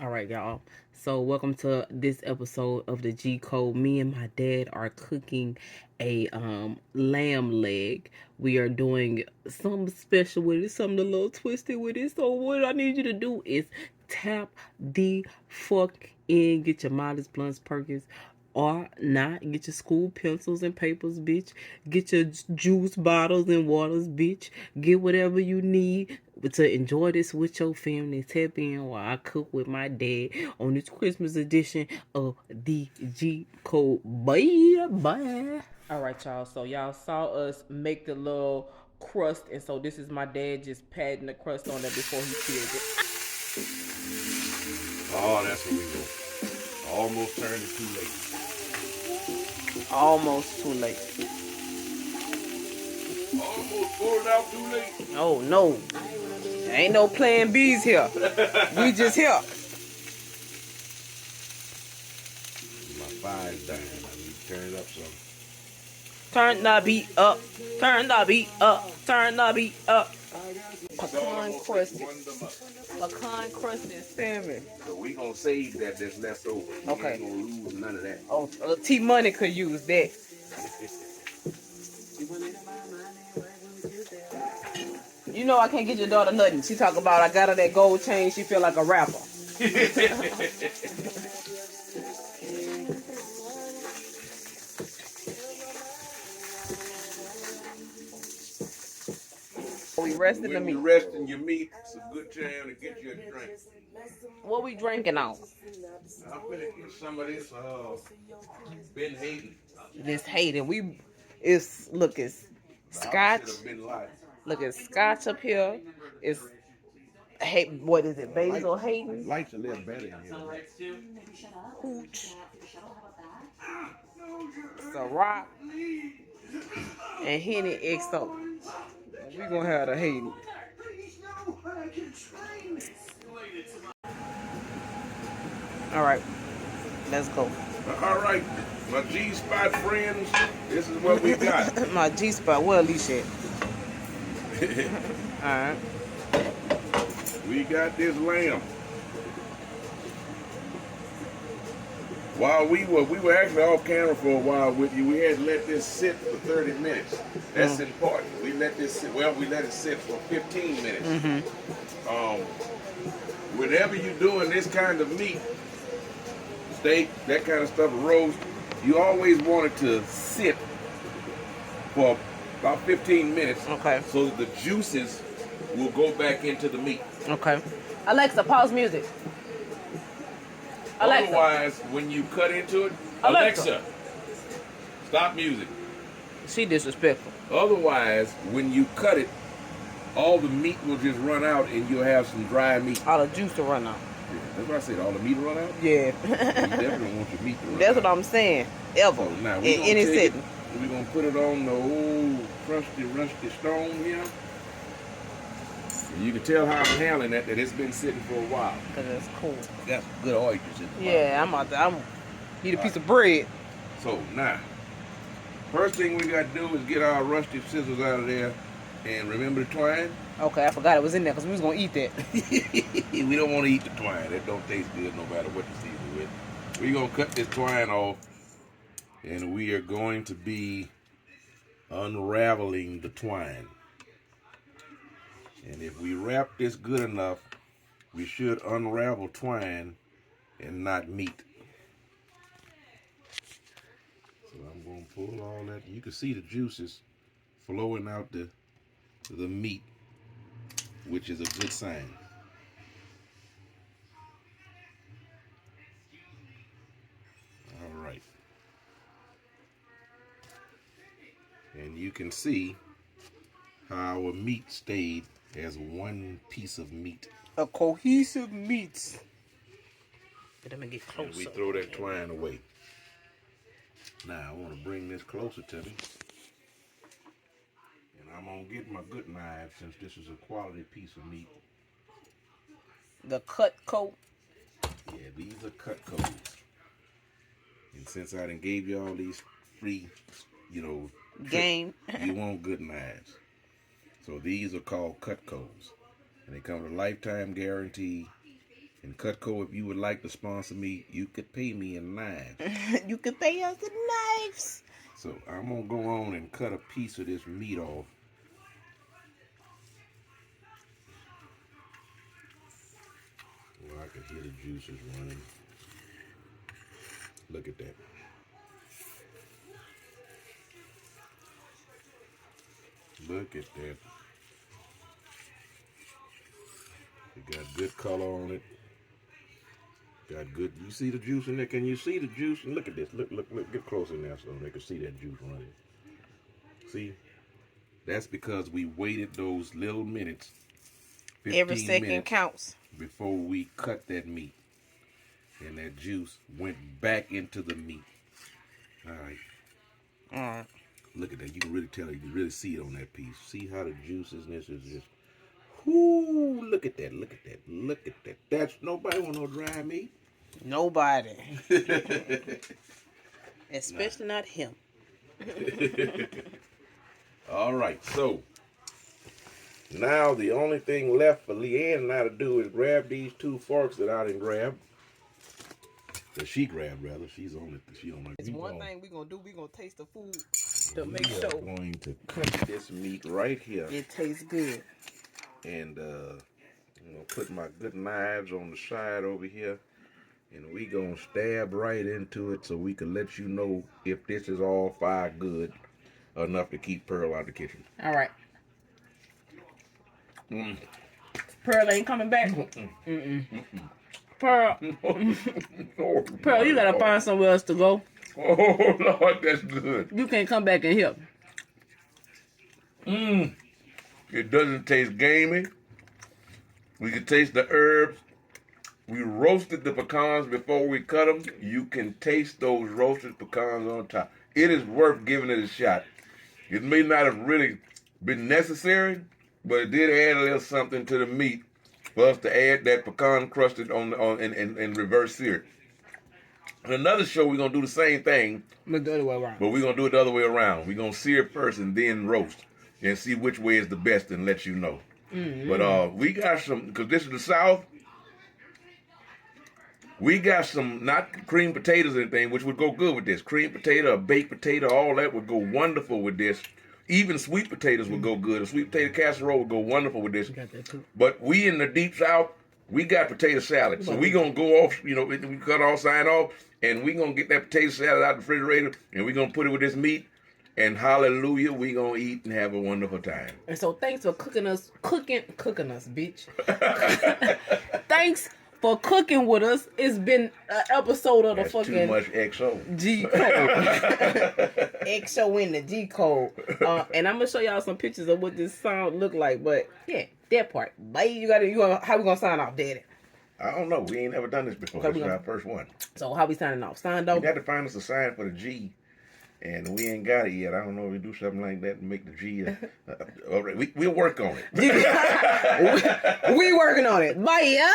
All right, y'all. So, welcome to this episode of the G Code. Me and my dad are cooking a lamb leg. We are doing something special with it, something a little twisted with it. So, what I need you to do is tap the fuck in, get your Modest Blunts Perkins or not. Get your school pencils and papers, bitch. Get your juice bottles and waters, bitch. Get whatever you need to enjoy this with your family. Tap in while I cook with my dad on this Christmas edition of the G Code. Bye. Bye. All right, y'all. So y'all saw us make the little crust, and so this is my dad just patting the crust on there before he peeled it. Oh, that's what we do. Almost turned it too late. Almost too late. Almost pulled out too late. Oh no. Ain't no plan B's here. We just here. My fire's dying. I need to turn it up some. Turn the beat up. Turn the beat up. Turn the beat up. Pecan crusted. Pecan crusted salmon. So we gonna save that that's left over. We Okay. ain't gonna lose none of that. Oh, T Money could use that. You know I can't get your daughter nothing. She talk about I got her that gold chain. She feel like a rapper. We resting the When meat. you're resting your meat, it's a good time to get you a drink. What we drinking on? I'm gonna get some of this Ben Hayden. This Hayden. It's scotch. Look, it's scotch up here. It's what is it? Basil Hayden. Lights a little better in here. Hooch. Ciroc. And Henny XO. We gonna have the Hayden. All right, let's go. All right, my G-Spot friends, this is what we got. My G-Spot, where Alicia at? All right. We got this lamb. While we were actually off camera for a while with you, we had to let this sit for 30 minutes. That's important. We let this sit. Well, we let it sit for 15 minutes. Whenever you're doing this kind of meat, steak, that kind of stuff, roast, you always want it to sit for about 15 minutes. Okay. So that the juices will go back into the meat. Okay. Alexa, pause music. Alexa. Otherwise, when you cut into it, Alexa, stop music. She disrespectful. Otherwise, when you cut it, all the meat will just run out and you'll have some dry meat. All the juice to run out. Yeah, that's what I said, all the meat will run out? Yeah. You definitely don't want your meat to run out. That's what I'm saying. Ever. So now, in any setting. We're going to put it on the old rusty stone here. And you can tell how I'm handling that it's been sitting for a while. Because it's cool. Got some good oysters in the Yeah, I'm need a piece of bread. So now, first thing we got to do is get our rusty scissors out of there. And remember the twine? Okay, I forgot it was in there because we was going to eat that. We don't want to eat the twine. That don't taste good no matter what you season with. We're going to cut this twine off. And we are going to be unraveling the twine. And if we wrap this good enough, we should unravel twine and not meat. So I'm going to pull all that. You can see the juices flowing out the meat, which is a good sign. All right. And you can see how our meat stayed as one piece of meat. A cohesive meat. Let me get closer. And we throw that twine away. Now I want to bring this closer to me. And I'm going to get my good knife since this is a quality piece of meat. The cut coat. Yeah, these are cut codes. And since I done gave you all these free, Game. you want good knives. So these are called cut codes. And they come with a lifetime guarantee And Cutco, if you would like to sponsor me, you could pay me in knives. You could pay us in knives. So I'm gonna go on and cut a piece of this meat off. Well, I can hear the juices running. Look at that. Look at that. It got good color on it. Got good. You see the juice in there? Can you see the juice? Look at this. Look. Get closer in there so they can see that juice running. See? That's because we waited those little minutes. 15 Every second minutes counts. before we cut that meat. And that juice went back into the meat. All right. All right. Look at that. You can really tell. You can really see it on that piece. See how the juiciness is just. Whoo! Look at that. Look at that. Look at that. That's nobody want no dry meat. Nobody. Especially not him. All right. So now the only thing left for Leanne and I to do is grab these 2 forks that I didn't grab. That she grabbed rather. She's on it. She on it. It's one thing we're gonna do. We're gonna taste the food to make We are sure going to cut this meat right here. it tastes good. And I'm gonna put my good knives on the side over here, and we gonna stab right into it so we can let you know if this is all fire good enough to keep Pearl out of the kitchen. All right. Pearl ain't coming back. Pearl, Oh, Pearl, you gotta find somewhere else to go. Oh Lord, that's good. You can't come back in here. It doesn't taste gamey. We can taste the herbs. We roasted the pecans before we cut them. You can taste those roasted pecans on top. It is worth giving it a shot. It may not have really been necessary, but it did add a little something to the meat for us to add that pecan crusted on and reverse sear it. In another show, we're gonna do the same thing, But the other way around. but we're gonna do it the other way around. We're gonna sear it first and then roast, and see which way is the best, and let you know. But we got some, because this is the South. We got some, not cream potatoes or anything, which would go good with this. Cream potato, a baked potato, all that would go wonderful with this. Even sweet potatoes would go good. A sweet potato casserole would go wonderful with this. Got that too. But we in the deep South, we got potato salad. So we going to go off, we cut all sign off, and we going to get that potato salad out of the refrigerator, and we going to put it with this meat, and hallelujah, we going to eat and have a wonderful time. And so thanks for cooking us, bitch. Thanks for cooking with us. It's been an episode of That's the too fucking much XO. G code. XO in the G code. And I'm gonna show y'all some pictures of what this sound look like. But yeah, that part. Bye. How we gonna sign off, Daddy? I don't know. We ain't never done this before. Okay, This is our first one. So how we signing off? Signed You off. got to find us a sign for the G, and we ain't got it yet. I don't know if we do something like that and make the G. All right, we'll work on it. We working on it. Bye. Yeah.